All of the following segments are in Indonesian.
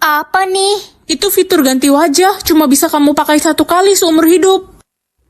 Apa nih? Itu fitur ganti wajah, cuma bisa kamu pakai 1 kali seumur hidup.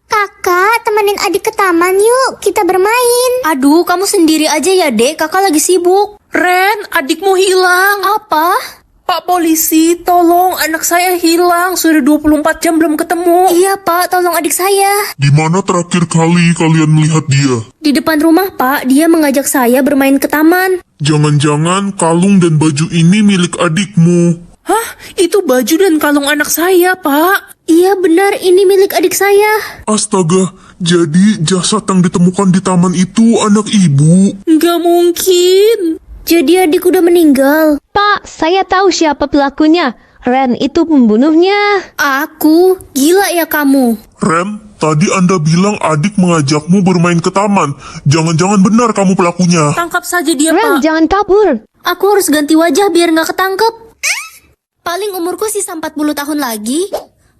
Kakak, temenin adik ke taman yuk, kita bermain. Aduh, kamu sendiri aja ya, Dek. Kakak lagi sibuk. Ren, adikmu hilang. Apa? Pak polisi, tolong anak saya hilang. Sudah 24 jam belum ketemu. Iya, Pak, tolong adik saya. Di mana terakhir kali kalian melihat dia? Di depan rumah, Pak. Dia mengajak saya bermain ke taman. Jangan-jangan kalung dan baju ini milik adikmu. Hah? Itu baju dan kalung anak saya, Pak. Iya, benar. Ini milik adik saya. Astaga, jadi jasad yang ditemukan di taman itu anak ibu. Nggak mungkin. Jadi adik udah meninggal. Pak, saya tahu siapa pelakunya. Ren itu pembunuhnya. Aku? Gila ya kamu. Ren, tadi Anda bilang adik mengajakmu bermain ke taman. Jangan-jangan benar kamu pelakunya. Tangkap saja dia, Ren, Pak. jangan kabur. Aku harus ganti wajah biar nggak ketangkep. Paling umurku sisa 40 tahun lagi.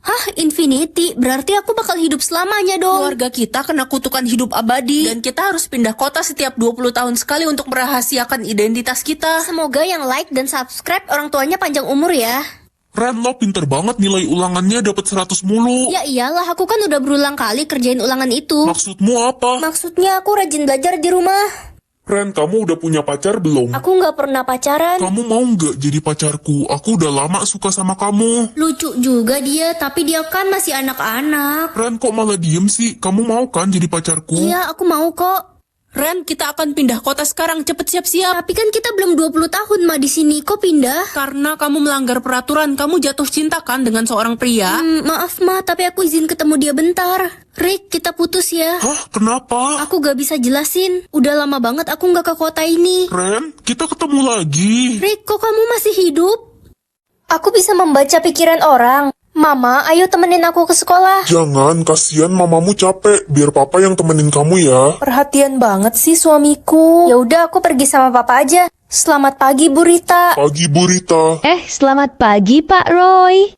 Hah, infinity? Berarti aku bakal hidup selamanya dong. Keluarga kita kena kutukan hidup abadi. Dan kita harus pindah kota setiap 20 tahun sekali untuk merahasiakan identitas kita. Semoga yang like dan subscribe orang tuanya panjang umur ya. Ren, lo pinter banget, nilai ulangannya dapat 100 mulu. Ya iyalah, aku kan udah berulang kali kerjain ulangan itu. Maksudmu apa? Maksudnya aku rajin belajar di rumah. Ren, kamu udah punya pacar belum? Aku nggak pernah pacaran. Kamu mau nggak jadi pacarku? Aku udah lama suka sama kamu. Lucu juga dia, tapi dia kan masih anak-anak. Ren, kok malah diem sih? Kamu mau kan jadi pacarku? Iya, aku mau kok. Ren, kita akan pindah kota sekarang. Cepet siap-siap. Tapi kan kita belum 20 tahun mah di sini. Kok pindah? Karena kamu melanggar peraturan. Kamu jatuh cinta kan dengan seorang pria? Maaf mah, tapi aku izin ketemu dia bentar. Rick, kita putus ya. Hah? Kenapa? Aku gak bisa jelasin. Udah lama banget aku gak ke kota ini. Ren, kita ketemu lagi. Rick, kok kamu masih hidup? Aku bisa membaca pikiran orang. Mama, ayo temenin aku ke sekolah. Jangan, kasihan mamamu capek. Biar papa yang temenin kamu ya. Perhatian banget sih suamiku. Ya udah, aku pergi sama papa aja. Selamat pagi, Bu Rita. Pagi, Bu Rita. Selamat pagi, Pak Roy.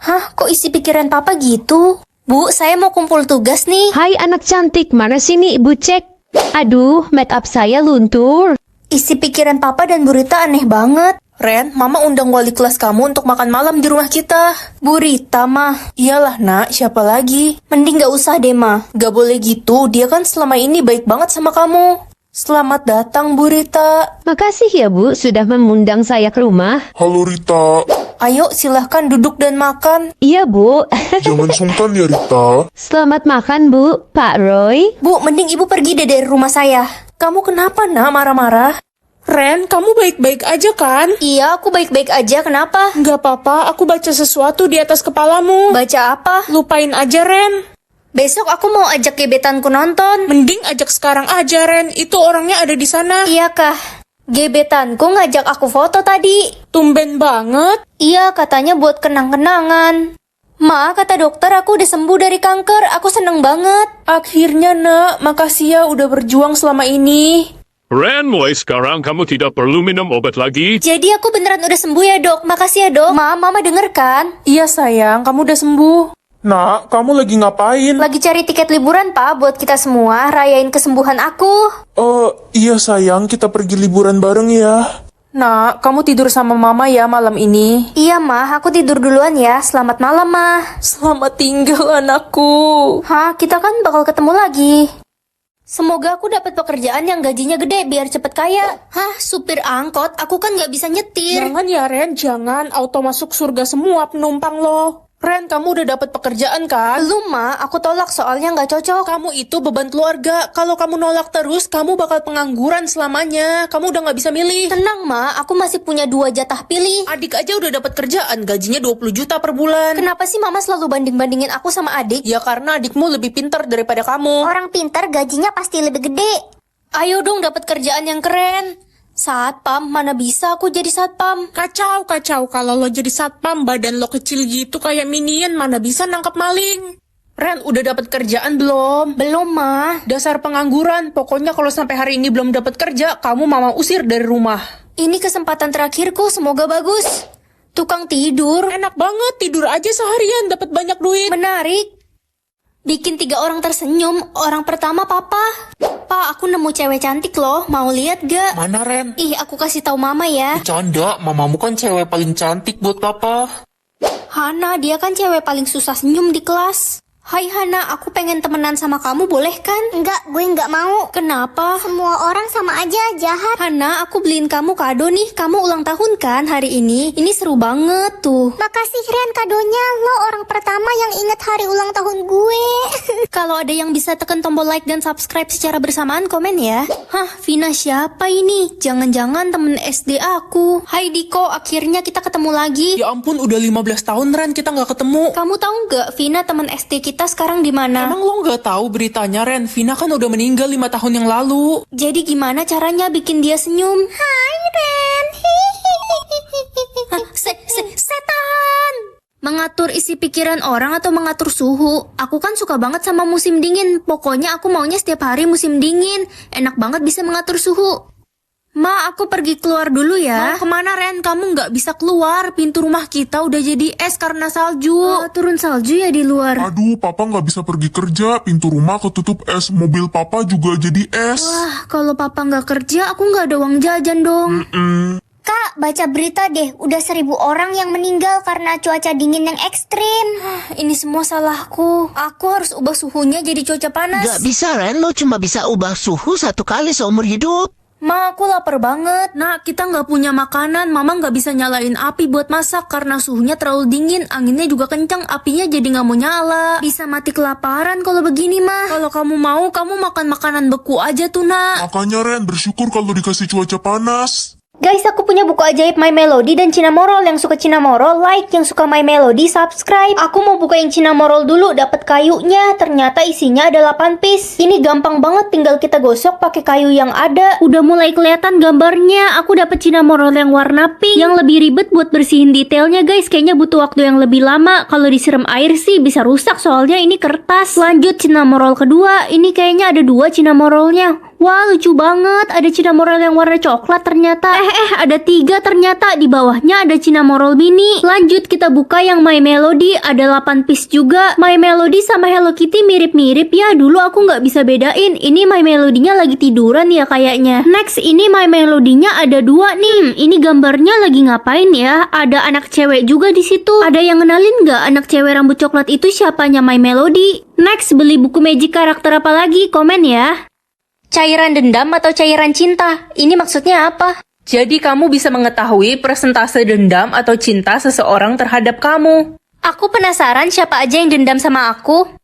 Hah, kok isi pikiran papa gitu? Bu, saya mau kumpul tugas nih. Hai anak cantik, mana sini Ibu cek? Aduh, make up saya luntur. Isi pikiran papa dan Bu Rita aneh banget. Ren, Mama undang wali kelas kamu untuk makan malam di rumah kita. Bu Rita mah. Iyalah nak, siapa lagi? Mending gak usah deh mah. Gak boleh gitu, dia kan selama ini baik banget sama kamu. Selamat datang Bu Rita. Makasih ya Bu, sudah mengundang saya ke rumah. Halo Rita. Ayo silahkan duduk dan makan. Iya Bu. Jangan sungkan ya Rita. Selamat makan Bu, Pak Roy. Bu, mending ibu pergi deh dari rumah saya. Kamu kenapa nak marah-marah? Ren, kamu baik-baik aja kan? Iya, aku baik-baik aja. Kenapa? Nggak apa-apa, aku baca sesuatu di atas kepalamu. Baca apa? Lupain aja Ren. Besok aku mau ajak gebetanku nonton. Mending ajak sekarang aja Ren, itu orangnya ada di sana. Iya kah? Gebetanku ngajak aku foto tadi. Tumben banget. Iya, katanya buat kenang-kenangan. Ma, kata dokter aku udah sembuh dari kanker. Aku seneng banget. Akhirnya nak, makasih ya udah berjuang selama ini. Ren, mulai sekarang kamu tidak perlu minum obat lagi. Jadi aku beneran udah sembuh ya dok. Makasih ya dok. Ma, mama denger kan? Iya sayang, kamu udah sembuh. Nak, kamu lagi ngapain? Lagi cari tiket liburan pak buat kita semua rayain kesembuhan aku. Iya sayang, kita pergi liburan bareng ya. Nak, kamu tidur sama mama ya malam ini. Iya mah, aku tidur duluan ya. Selamat malam mah. Selamat tinggal anakku. Hah, kita kan bakal ketemu lagi. Semoga aku dapat pekerjaan yang gajinya gede biar cepet kaya. Hah, supir angkot? Aku kan nggak bisa nyetir. Jangan ya Ren, jangan. Auto masuk surga semua penumpang lo. Ren, kamu udah dapat pekerjaan kan? Belum mah, aku tolak soalnya nggak cocok. Kamu itu beban keluarga. Kalau kamu nolak terus, kamu bakal pengangguran selamanya. Kamu udah nggak bisa milih. Tenang mah, aku masih punya 2 jatah pilih. Adik aja udah dapat kerjaan, gajinya 20 juta per bulan. Kenapa sih mama selalu banding-bandingin aku sama adik? Ya karena adikmu lebih pintar daripada kamu. Orang pintar gajinya pasti lebih gede. Ayo dong dapat kerjaan yang keren. Satpam, mana bisa aku jadi satpam? Kacau. Kalau lo jadi satpam, badan lo kecil gitu kayak minion, mana bisa nangkap maling. Ren, udah dapat kerjaan belum? Belum mah. Dasar pengangguran. Pokoknya kalau sampai hari ini belum dapat kerja, kamu mama usir dari rumah. Ini kesempatan terakhirku, semoga bagus. Tukang tidur. Enak banget, tidur aja seharian dapat banyak duit. Menarik. Bikin 3 orang tersenyum. Orang pertama papa. Pa, aku nemu cewek cantik loh. Mau lihat gak? Mana Ren? Ih, aku kasih tahu mama ya. Canda, mamamu kan cewek paling cantik buat papa. Hana, dia kan cewek paling susah senyum di kelas. Hai Hana, aku pengen temenan sama kamu, boleh kan? Enggak, gue nggak mau. Kenapa? Semua orang sama aja jahat. Hana, aku beliin kamu kado nih. Kamu ulang tahun kan hari ini? Ini seru banget tuh. Makasih Ren kadonya. Lo orang pertama yang inget hari ulang tahun gue. Kalau ada yang bisa tekan tombol like dan subscribe secara bersamaan, komen ya. Hah, Vina siapa ini? Jangan-jangan temen SD aku. Hai Diko, akhirnya kita ketemu lagi. Ya ampun, udah 15 tahun Ren kita nggak ketemu. Kamu tahu nggak Vina temen SD kita sekarang di mana? Emang lo nggak tahu beritanya Ren? Vina kan udah meninggal 5 tahun yang lalu. Jadi gimana caranya bikin dia senyum? Hai Ren. Hah, setan! Mengatur isi pikiran orang atau mengatur suhu? Aku kan suka banget sama musim dingin. Pokoknya aku maunya setiap hari musim dingin. Enak banget bisa mengatur suhu. Ma, aku pergi keluar dulu ya. Mau kemana Ren? Kamu nggak bisa keluar. Pintu rumah kita udah jadi es karena salju. Turun salju ya di luar. Aduh, papa nggak bisa pergi kerja. Pintu rumah ketutup es. Mobil papa juga jadi es. Wah, kalau papa nggak kerja, aku nggak ada uang jajan dong. Kak, baca berita deh. Udah 1000 orang yang meninggal karena cuaca dingin yang ekstrim. Ini semua salahku. Aku harus ubah suhunya jadi cuaca panas. Gak bisa Ren, lo cuma bisa ubah suhu 1 kali seumur hidup. Ma, aku lapar banget. Nah, kita nggak punya makanan. Mama nggak bisa nyalain api buat masak karena suhunya terlalu dingin. Anginnya juga kencang, apinya jadi nggak mau nyala. Bisa mati kelaparan kalau begini, mah. Kalau kamu mau, kamu makan makanan beku aja tuh, nak. Makanya Ren, bersyukur kalau dikasih cuaca panas. Guys, aku punya buku ajaib My Melody dan Cinnamoroll. Yang suka Cinnamoroll, like. Yang suka My Melody, subscribe. Aku mau buka yang Cinnamoroll dulu, dapat kayunya. Ternyata isinya ada 8 piece. Ini gampang banget, tinggal kita gosok pakai kayu yang ada. Udah mulai kelihatan gambarnya. Aku dapat Cinnamoroll yang warna pink. Yang lebih ribet buat bersihin detailnya, guys. Kayaknya butuh waktu yang lebih lama. Kalau disiram air sih bisa rusak, soalnya ini kertas. Lanjut Cinnamoroll kedua. Ini kayaknya ada 2 Cinnamorollnya. Wah, lucu banget. Ada Cinnamoroll yang warna coklat ternyata. Ada 3 ternyata. Di bawahnya ada Cinnamoroll mini. Lanjut kita buka yang My Melody. Ada 8 piece juga. My Melody sama Hello Kitty mirip-mirip ya. Dulu aku nggak bisa bedain. Ini My Melody-nya lagi tiduran ya kayaknya. Next, ini My Melody-nya ada 2 nih. Ini gambarnya lagi ngapain ya? Ada anak cewek juga di situ. Ada yang kenalin nggak anak cewek rambut coklat itu siapanya My Melody? Next, beli buku magic karakter apa lagi? Komen ya. Cairan dendam atau cairan cinta? Ini maksudnya apa? Jadi kamu bisa mengetahui persentase dendam atau cinta seseorang terhadap kamu. Aku penasaran siapa aja yang dendam sama aku.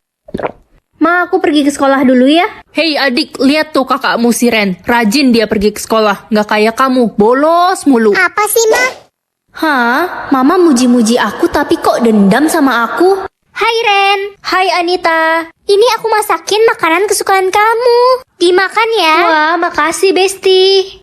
Ma, aku pergi ke sekolah dulu ya. Hei adik, lihat tuh kakakmu si Ren. Rajin dia pergi ke sekolah. Nggak kayak kamu, bolos mulu. Apa sih, Ma? Hah? Mama muji-muji aku tapi kok dendam sama aku? Hai Ren. Hai Anita. Ini aku masakin makanan kesukaan kamu. Dimakan ya. Wah, makasih Besti.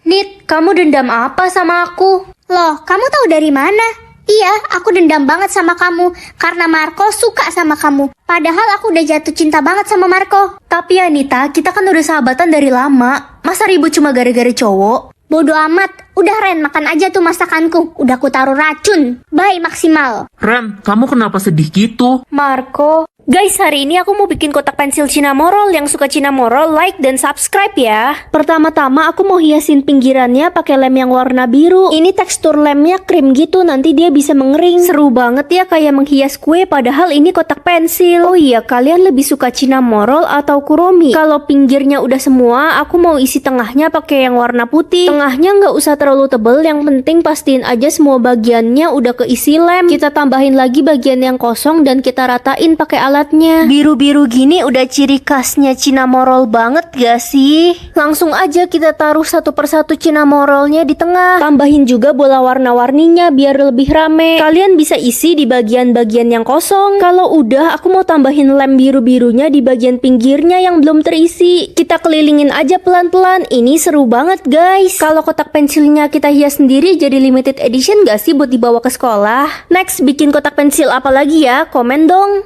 Nit, kamu dendam apa sama aku? Loh, kamu tahu dari mana? Iya, aku dendam banget sama kamu karena Marco suka sama kamu. Padahal aku udah jatuh cinta banget sama Marco. Tapi Anita, kita kan udah sahabatan dari lama. Masa ribut cuma gara-gara cowok? Bodoh amat. Udah Ren, makan aja tuh masakanku. Udah ku taruh racun. Bye maksimal. Ren, kamu kenapa sedih gitu? Marco. Guys, hari ini aku mau bikin kotak pensil Cinnamoroll. Yang suka Cinnamoroll, like dan subscribe ya. Pertama-tama aku mau hiasin pinggirannya pakai lem yang warna biru. Ini tekstur lemnya krim gitu, nanti dia bisa mengering. Seru banget ya, kayak menghias kue, padahal ini kotak pensil. Oh iya, kalian lebih suka Cinnamoroll atau Kuromi? Kalau pinggirnya udah semua, aku mau isi tengahnya pakai yang warna putih. Tengahnya nggak usah terlalu tebel, yang penting pastiin aja semua bagiannya udah keisi lem. Kita tambahin lagi bagian yang kosong dan kita ratain pakai alatnya. Biru-biru gini udah ciri khasnya Cinnamoroll banget gak sih? Langsung aja kita taruh satu persatu Cinnamorollnya di tengah. Tambahin juga bola warna-warninya biar lebih rame. Kalian bisa isi di bagian-bagian yang kosong. Kalau udah, aku mau tambahin lem biru-birunya di bagian pinggirnya yang belum terisi. Kita kelilingin aja pelan-pelan. Ini seru banget guys. Kalau kotak pensilnya kita hias sendiri jadi limited edition gak sih buat dibawa ke sekolah? Next, bikin kotak pensil apa lagi ya? Komen dong.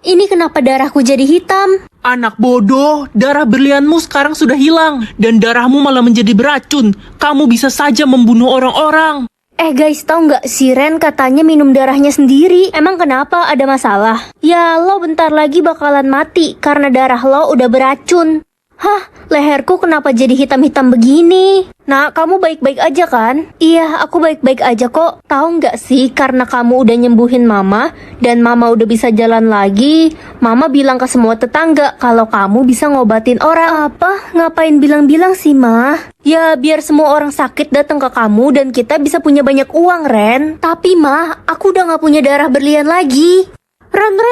Ini kenapa darahku jadi hitam? Anak bodoh, darah berlianmu sekarang sudah hilang. Dan darahmu malah menjadi beracun. Kamu bisa saja membunuh orang-orang. Guys, tahu nggak si Ren katanya minum darahnya sendiri. Emang kenapa? Ada masalah? Ya, lo bentar lagi bakalan mati karena darah lo udah beracun. Hah, leherku kenapa jadi hitam-hitam begini? Nah, kamu baik-baik aja kan? Iya, aku baik-baik aja kok. Tahu nggak sih, karena kamu udah nyembuhin mama dan mama udah bisa jalan lagi, mama bilang ke semua tetangga kalau kamu bisa ngobatin orang. Apa? Ngapain bilang-bilang sih, Ma? Ya, biar semua orang sakit datang ke kamu dan kita bisa punya banyak uang, Ren. Tapi, Ma, aku udah nggak punya darah berlian lagi.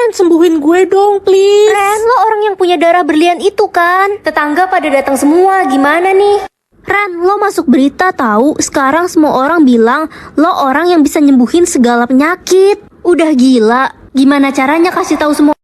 Ren, sembuhin gue dong, please. Ren, lo orang yang punya darah berlian itu kan? Tetangga pada datang semua, gimana nih? Ren, lo masuk berita tahu? Sekarang semua orang bilang lo orang yang bisa nyembuhin segala penyakit. Udah gila. Gimana caranya kasih tahu semua